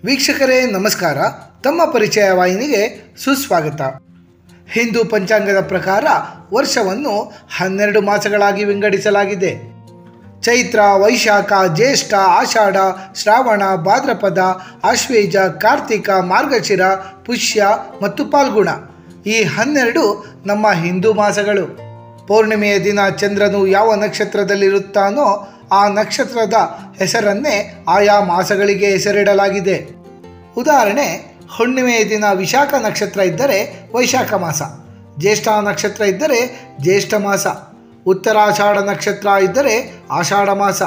ವೀಕ್ಷಕರೇ ನಮಸ್ಕಾರ. ತಮ್ಮ ಪರಿಚಯ ವಾಹಿನಿಗೆ ಸುಸ್ವಾಗತ. ಹಿಂದೂ ಪಂಚಾಂಗದ ಪ್ರಕಾರ ವರ್ಷವನ್ನು 12 ಮಾಸಗಳಾಗಿ ವಿಂಗಡಿಸಲಾಗಿದೆ. ಚೈತ್ರ, ವೈಶಾಖ, ಜ್ಯೇಷ್ಠ, ಆಷಾಢ, ಶ್ರಾವಣ, ಭಾದ್ರಪದ, ಆಶ್ವೇಜ, ಕಾರ್ತಿಕ, ಮಾರ್ಗಶಿರ, ಪುಷ್ಯ ಮತ್ತು ಫಾಲ್ಗುಣ ಈ 12 ನಮ್ಮ ಹಿಂದೂ ಮಾಸಗಳು. ಪೌರ್ಣಿಮೆಯ ದಿನ ಚಂದ್ರನು ಯಾವ ನಕ್ಷತ್ರದಲ್ಲಿರುತ್ತಾನೋ ಆ ನಕ್ಷತ್ರದ ಹೆಸರನ್ನೇ ಆಯಾ ಮಾಸಗಳಿಗೆ ಹೆಸರಿಡಲಾಗಿದೆ. ಉದಾಹರಣೆ, ಹುಣ್ಣಿಮೆಯ ದಿನ ವಿಶಾಖ ನಕ್ಷತ್ರ ಇದ್ದರೆ ವೈಶಾಖ ಮಾಸ, ಜ್ಯೇಷ್ಠ ನಕ್ಷತ್ರ ಇದ್ದರೆ ಜ್ಯೇಷ್ಠ ಮಾಸ, ಉತ್ತರಾಷಾಢ ನಕ್ಷತ್ರ ಇದ್ದರೆ ಆಷಾಢ ಮಾಸ,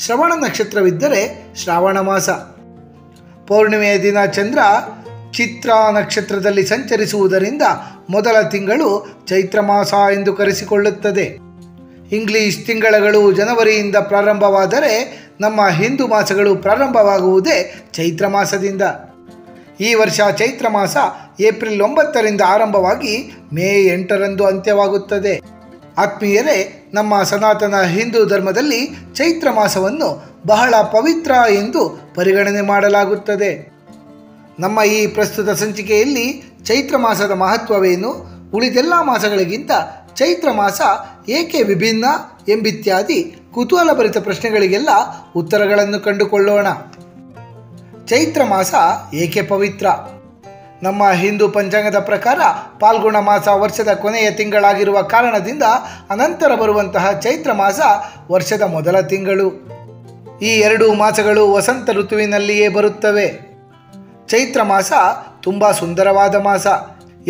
ಶ್ರವಣ ನಕ್ಷತ್ರವಿದ್ದರೆ ಶ್ರಾವಣ ಮಾಸ. ಪೌರ್ಣಿಮೆಯ ದಿನ ಚಂದ್ರ ಚಿತ್ರ ನಕ್ಷತ್ರದಲ್ಲಿ ಸಂಚರಿಸುವುದರಿಂದ ಮೊದಲ ತಿಂಗಳು ಚೈತ್ರ ಮಾಸ ಎಂದು ಕರೆಸಿಕೊಳ್ಳುತ್ತದೆ. ಇಂಗ್ಲಿಷ್ ತಿಂಗಳಗಳು ಜನವರಿಯಿಂದ ಪ್ರಾರಂಭವಾದರೆ ನಮ್ಮ ಹಿಂದೂ ಮಾಸಗಳು ಪ್ರಾರಂಭವಾಗುವುದೇ ಚೈತ್ರ ಮಾಸದಿಂದ. ಈ ವರ್ಷ ಚೈತ್ರ ಮಾಸ ಏಪ್ರಿಲ್ 9ರಿಂದ ಆರಂಭವಾಗಿ ಮೇ 8ರಂದು ಅಂತ್ಯವಾಗುತ್ತದೆ. ಆತ್ಮೀಯರೇ, ನಮ್ಮ ಸನಾತನ ಹಿಂದೂ ಧರ್ಮದಲ್ಲಿ ಚೈತ್ರ ಮಾಸವನ್ನು ಬಹಳ ಪವಿತ್ರ ಎಂದು ಪರಿಗಣನೆ ಮಾಡಲಾಗುತ್ತದೆ. ನಮ್ಮ ಈ ಪ್ರಸ್ತುತ ಸಂಚಿಕೆಯಲ್ಲಿ ಚೈತ್ರ ಮಾಸದ ಮಹತ್ವವೇನು, ಉಳಿದೆಲ್ಲ ಮಾಸಗಳಿಗಿಂತ ಚೈತ್ರ ಮಾಸ ಏಕೆ ವಿಭಿನ್ನ ಎಂಬಿತ್ಯಾದಿ ಕುತೂಹಲಭರಿತ ಪ್ರಶ್ನೆಗಳಿಗೆಲ್ಲ ಉತ್ತರಗಳನ್ನು ಕಂಡುಕೊಳ್ಳೋಣ. ಚೈತ್ರ ಮಾಸ ಏಕೆ ಪವಿತ್ರ? ನಮ್ಮ ಹಿಂದೂ ಪಂಚಾಂಗದ ಪ್ರಕಾರ ಫಾಲ್ಗುಣ ಮಾಸ ವರ್ಷದ ಕೊನೆಯ ತಿಂಗಳಾಗಿರುವ ಕಾರಣದಿಂದ ಅನಂತರ ಬರುವಂತಹ ಚೈತ್ರ ಮಾಸ ವರ್ಷದ ಮೊದಲ ತಿಂಗಳು. ಈ 2 ಮಾಸಗಳು ವಸಂತ ಋತುವಿನಲ್ಲಿಯೇ ಬರುತ್ತವೆ. ಚೈತ್ರ ಮಾಸ ತುಂಬ ಸುಂದರವಾದ ಮಾಸ.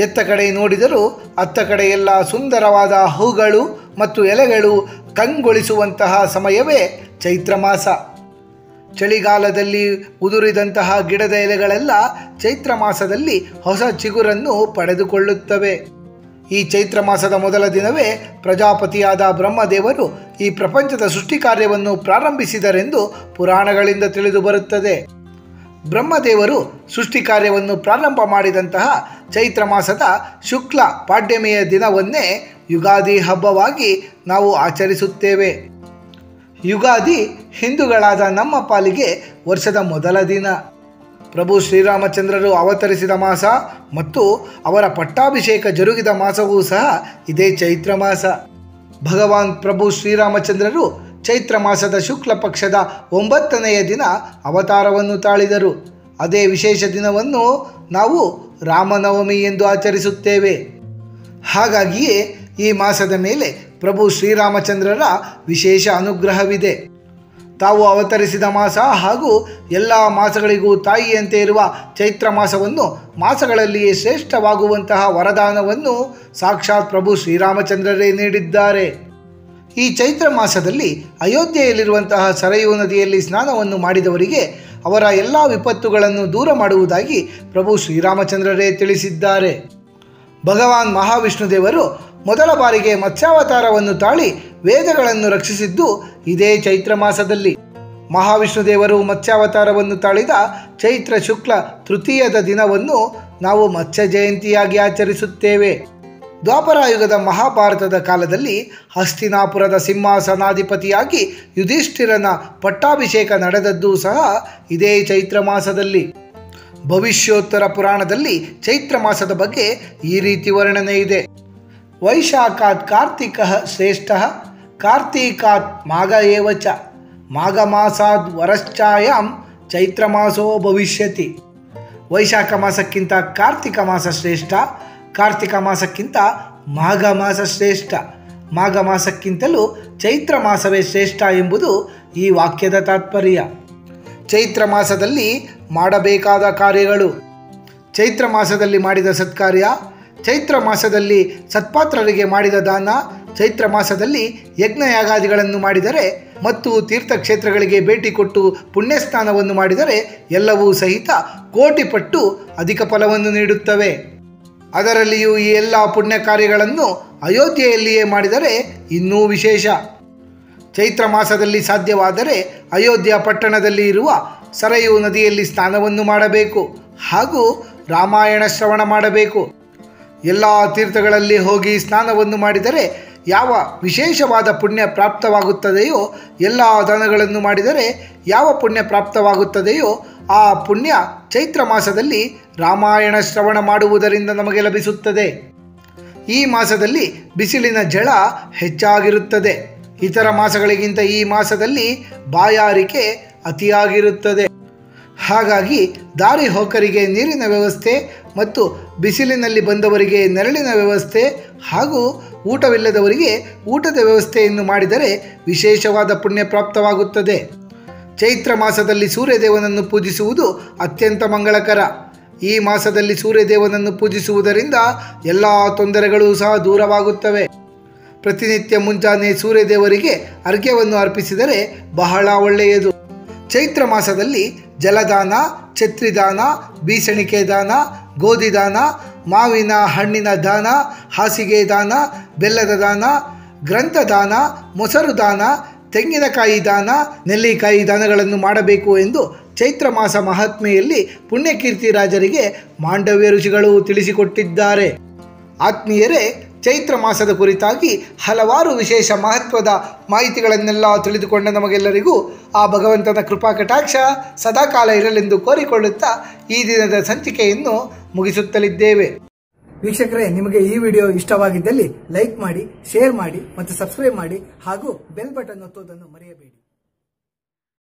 ಎತ್ತ ಕಡೆ ನೋಡಿದರೂ ಅತ್ತ ಕಡೆ ಎಲ್ಲ ಸುಂದರವಾದ ಹೂಗಳು ಮತ್ತು ಎಲೆಗಳು ಕಂಗೊಳಿಸುವಂತಹ ಸಮಯವೇ ಚೈತ್ರ ಮಾಸ. ಚಳಿಗಾಲದಲ್ಲಿ ಉದುರಿದಂತಹ ಗಿಡದ ಎಲೆಗಳೆಲ್ಲ ಚೈತ್ರ ಮಾಸದಲ್ಲಿ ಹೊಸ ಚಿಗುರನ್ನು ಪಡೆದುಕೊಳ್ಳುತ್ತವೆ. ಈ ಚೈತ್ರ ಮಾಸದ ಮೊದಲ ದಿನವೇ ಪ್ರಜಾಪತಿಯಾದ ಬ್ರಹ್ಮದೇವರು ಈ ಪ್ರಪಂಚದ ಸೃಷ್ಟಿ ಕಾರ್ಯವನ್ನು ಪ್ರಾರಂಭಿಸಿದರೆಂದು ಪುರಾಣಗಳಿಂದ ತಿಳಿದು ಬರುತ್ತದೆ. ಬ್ರಹ್ಮದೇವರು ಸೃಷ್ಟಿ ಕಾರ್ಯವನ್ನು ಪ್ರಾರಂಭ ಮಾಡಿದಂತಹ ಚೈತ್ರ ಮಾಸದ ಶುಕ್ಲ ಪಾಡ್ಯಮಿಯ ದಿನವನ್ನೇ ಯುಗಾದಿ ಹಬ್ಬವಾಗಿ ನಾವು ಆಚರಿಸುತ್ತೇವೆ. ಯುಗಾದಿ ಹಿಂದೂಗಳಾದ ನಮ್ಮ ಪಾಲಿಗೆ ವರ್ಷದ ಮೊದಲ ದಿನ. ಪ್ರಭು ಶ್ರೀರಾಮಚಂದ್ರರು ಅವತರಿಸಿದ ಮಾಸ ಮತ್ತು ಅವರ ಪಟ್ಟಾಭಿಷೇಕ ಜರುಗಿದ ಮಾಸವೂ ಸಹ ಇದೇ ಚೈತ್ರ ಮಾಸ. ಭಗವಾನ್ ಪ್ರಭು ಶ್ರೀರಾಮಚಂದ್ರರು ಚೈತ್ರ ಮಾಸದ ಶುಕ್ಲ ಪಕ್ಷದ 9ನೆಯ ದಿನ ಅವತಾರವನ್ನು ತಾಳಿದರು. ಅದೇ ವಿಶೇಷ ದಿನವನ್ನು ನಾವು ರಾಮನವಮಿ ಎಂದು ಆಚರಿಸುತ್ತೇವೆ. ಹಾಗಾಗಿಯೇ ಈ ಮಾಸದ ಮೇಲೆ ಪ್ರಭು ಶ್ರೀರಾಮಚಂದ್ರರ ವಿಶೇಷ ಅನುಗ್ರಹವಿದೆ. ತಾವು ಅವತರಿಸಿದ ಮಾಸ ಹಾಗೂ ಎಲ್ಲ ಮಾಸಗಳಿಗೂ ತಾಯಿಯಂತೆ ಇರುವ ಚೈತ್ರ ಮಾಸವನ್ನು ಮಾಸಗಳಲ್ಲಿಯೇ ಶ್ರೇಷ್ಠವಾಗುವಂತಹ ವರದಾನವನ್ನು ಸಾಕ್ಷಾತ್ ಪ್ರಭು ಶ್ರೀರಾಮಚಂದ್ರರೇ ನೀಡಿದ್ದಾರೆ. ಈ ಚೈತ್ರ ಮಾಸದಲ್ಲಿ ಅಯೋಧ್ಯೆಯಲ್ಲಿರುವಂತಹ ಸರಯೂ ನದಿಯಲ್ಲಿ ಸ್ನಾನವನ್ನು ಮಾಡಿದವರಿಗೆ ಅವರ ಎಲ್ಲ ವಿಪತ್ತುಗಳನ್ನು ದೂರ ಮಾಡುವುದಾಗಿ ಪ್ರಭು ಶ್ರೀರಾಮಚಂದ್ರರೇ ತಿಳಿಸಿದ್ದಾರೆ. ಭಗವಾನ್ ಮಹಾವಿಷ್ಣು ದೇವರು ಮೊದಲ ಬಾರಿಗೆ ಮತ್ಸ್ಯಾವತಾರವನ್ನು ತಾಳಿ ವೇದಗಳನ್ನು ರಕ್ಷಿಸಿದ್ದು ಇದೇ ಚೈತ್ರ ಮಾಸದಲ್ಲಿ. ಮಹಾವಿಷ್ಣು ದೇವರು ಮತ್ಸ್ಯಾವತಾರವನ್ನು ತಾಳಿದ ಚೈತ್ರ ಶುಕ್ಲ ತೃತೀಯದ ದಿನವನ್ನು ನಾವು ಮತ್ಸ್ಯ ಜಯಂತಿಯಾಗಿ ಆಚರಿಸುತ್ತೇವೆ. ದ್ವಾಪರಾಯುಗದ ಮಹಾಭಾರತದ ಕಾಲದಲ್ಲಿ ಹಸ್ತಿನಾಪುರದ ಸಿಂಹಾಸನಾಧಿಪತಿಯಾಗಿ ಯುಧಿಷ್ಠಿರನ ಪಟ್ಟಾಭಿಷೇಕ ನಡೆದದ್ದು ಸಹ ಇದೇ ಚೈತ್ರ ಮಾಸದಲ್ಲಿ. ಭವಿಷ್ಯೋತ್ತರ ಪುರಾಣದಲ್ಲಿ ಚೈತ್ರ ಮಾಸದ ಬಗ್ಗೆ ಈ ರೀತಿ ವರ್ಣನೆ ಇದೆ. ವೈಶಾಖಾತ್ ಕಾರ್ತಿಕ ಶ್ರೇಷ್ಠ, ಕಾರ್ತೀಕಾತ್ ಮಾಘ ಏವ ಚ, ಮಾಘ ಮಾಸಾದ್ ವರಶ್ಚಾಯಾಂ ಚೈತ್ರ ಮಾಸೋ ಭವಿಷ್ಯತಿ. ವೈಶಾಖ ಮಾಸಕ್ಕಿಂತ ಕಾರ್ತಿಕ ಮಾಸ ಶ್ರೇಷ್ಠ, ಕಾರ್ತಿಕ ಮಾಸಕ್ಕಿಂತ ಮಾಘ ಮಾಸ ಶ್ರೇಷ್ಠ, ಮಾಘ ಮಾಸಕ್ಕಿಂತಲೂ ಚೈತ್ರ ಮಾಸವೇ ಶ್ರೇಷ್ಠ ಎಂಬುದು ಈ ವಾಕ್ಯದ ತಾತ್ಪರ್ಯ. ಚೈತ್ರ ಮಾಸದಲ್ಲಿ ಮಾಡಬೇಕಾದ ಕಾರ್ಯಗಳು: ಚೈತ್ರ ಮಾಸದಲ್ಲಿ ಮಾಡಿದ ಸತ್ಕಾರ್ಯ, ಚೈತ್ರ ಮಾಸದಲ್ಲಿ ಸತ್ಪಾತ್ರರಿಗೆ ಮಾಡಿದ ದಾನ, ಚೈತ್ರ ಮಾಸದಲ್ಲಿ ಯಜ್ಞಯಾಗಾದಿಗಳನ್ನು ಮಾಡಿದರೆ ಮತ್ತು ತೀರ್ಥಕ್ಷೇತ್ರಗಳಿಗೆ ಭೇಟಿ ಕೊಟ್ಟು ಪುಣ್ಯಸ್ನಾನವನ್ನು ಮಾಡಿದರೆ ಎಲ್ಲವೂ ಸಹಿತ ಕೋಟಿ ಪಟ್ಟು ಅಧಿಕ ಫಲವನ್ನು ನೀಡುತ್ತವೆ. ಅದರಲ್ಲಿಯೂ ಈ ಎಲ್ಲ ಪುಣ್ಯ ಕಾರ್ಯಗಳನ್ನು ಅಯೋಧ್ಯೆಯಲ್ಲಿಯೇ ಮಾಡಿದರೆ ಇನ್ನೂ ವಿಶೇಷ. ಚೈತ್ರ ಮಾಸದಲ್ಲಿ ಸಾಧ್ಯವಾದರೆ ಅಯೋಧ್ಯ ಪಟ್ಟಣದಲ್ಲಿ ಇರುವ ಸರಯೂ ನದಿಯಲ್ಲಿ ಸ್ನಾನವನ್ನು ಮಾಡಬೇಕು ಹಾಗೂ ರಾಮಾಯಣ ಶ್ರವಣ ಮಾಡಬೇಕು. ಎಲ್ಲ ತೀರ್ಥಗಳಲ್ಲಿ ಹೋಗಿ ಸ್ನಾನವನ್ನು ಮಾಡಿದರೆ ಯಾವ ವಿಶೇಷವಾದ ಪುಣ್ಯ ಪ್ರಾಪ್ತವಾಗುತ್ತದೆಯೋ, ಎಲ್ಲ ದಾನಗಳನ್ನು ಮಾಡಿದರೆ ಯಾವ ಪುಣ್ಯ ಪ್ರಾಪ್ತವಾಗುತ್ತದೆಯೋ ಆ ಪುಣ್ಯ ಚೈತ್ರ ಮಾಸದಲ್ಲಿ ರಾಮಾಯಣ ಶ್ರವಣ ಮಾಡುವುದರಿಂದ ನಮಗೆ ಲಭಿಸುತ್ತದೆ. ಈ ಮಾಸದಲ್ಲಿ ಬಿಸಿಲಿನ ಝಳ ಹೆಚ್ಚಾಗಿರುತ್ತದೆ. ಇತರ ಮಾಸಗಳಿಗಿಂತ ಈ ಮಾಸದಲ್ಲಿ ಬಾಯಾರಿಕೆ ಅತಿಯಾಗಿರುತ್ತದೆ. ಹಾಗಾಗಿ ದಾರಿ ಹೋಕರಿಗೆ ನೀರಿನ ವ್ಯವಸ್ಥೆ ಮತ್ತು ಬಿಸಿಲಿನಲ್ಲಿ ಬಂದವರಿಗೆ ನೆರಳಿನ ವ್ಯವಸ್ಥೆ ಹಾಗೂ ಊಟವಿಲ್ಲದವರಿಗೆ ಊಟದ ವ್ಯವಸ್ಥೆಯನ್ನು ಮಾಡಿದರೆ ವಿಶೇಷವಾದ ಪುಣ್ಯ ಪ್ರಾಪ್ತವಾಗುತ್ತದೆ. ಚೈತ್ರ ಮಾಸದಲ್ಲಿ ಸೂರ್ಯದೇವನನ್ನು ಪೂಜಿಸುವುದು ಅತ್ಯಂತ ಮಂಗಳಕರ. ಈ ಮಾಸದಲ್ಲಿ ಸೂರ್ಯದೇವನನ್ನು ಪೂಜಿಸುವುದರಿಂದ ಎಲ್ಲ ತೊಂದರೆಗಳು ಸಹ ದೂರವಾಗುತ್ತವೆ. ಪ್ರತಿನಿತ್ಯ ಮುಂಜಾನೆ ಸೂರ್ಯದೇವರಿಗೆ ಅರ್ಘ್ಯವನ್ನು ಅರ್ಪಿಸಿದರೆ ಬಹಳ ಒಳ್ಳೆಯದು. ಚೈತ್ರ ಮಾಸದಲ್ಲಿ ಜಲದಾನ, ಛತ್ರಿದಾನ, ಬೀಸಣಿಕೆ ದಾನ, ಗೋಧಿ ದಾನ, ಮಾವಿನ ಹಣ್ಣಿನ ದಾನ, ಹಾಸಿಗೆ ದಾನ, ಬೆಲ್ಲದ ದಾನ, ಗ್ರಂಥದಾನ, ಮೊಸರು ದಾನ, ತೆಂಗಿನಕಾಯಿ ದಾನ, ನೆಲ್ಲಿಕಾಯಿ ದಾನಗಳನ್ನು ಮಾಡಬೇಕು ಎಂದು ಚೈತ್ರ ಮಾಸ ಮಹಾತ್ಮೆಯಲ್ಲಿ ಪುಣ್ಯಕೀರ್ತಿ ರಾಜರಿಗೆ ಮಾಂಡವ್ಯ ಋಷಿಗಳು ತಿಳಿಸಿಕೊಟ್ಟಿದ್ದಾರೆ. ಆತ್ಮೀಯರೇ, ಚೈತ್ರ ಮಾಸದ ಕುರಿತಾಗಿ ಹಲವಾರು ವಿಶೇಷ ಮಹತ್ವದ ಮಾಹಿತಿಗಳನ್ನೆಲ್ಲ ತಿಳಿದುಕೊಂಡ ನಮಗೆಲ್ಲರಿಗೂ ಆ ಭಗವಂತನ ಕೃಪಾ ಕಟಾಕ್ಷ ಸದಾಕಾಲ ಇರಲೆಂದು ಕೋರಿಕೊಳ್ಳುತ್ತಾ ಈ ದಿನದ ಸಂಚಿಕೆಯನ್ನು ಮುಗಿಸುತ್ತಲಿದ್ದೇವೆ. ವೀಕ್ಷಕರೇ, ನಿಮಗೆ ಈ ವಿಡಿಯೋ ಇಷ್ಟವಾಗಿದ್ದಲ್ಲಿ ಲೈಕ್ ಮಾಡಿ, ಶೇರ್ ಮಾಡಿ ಮತ್ತು ಸಬ್ಸ್ಕ್ರೈಬ್ ಮಾಡಿ ಹಾಗೂ ಬೆಲ್ ಬಟನ್ ಒತ್ತುವುದನ್ನು ಮರೆಯಬೇಡಿ.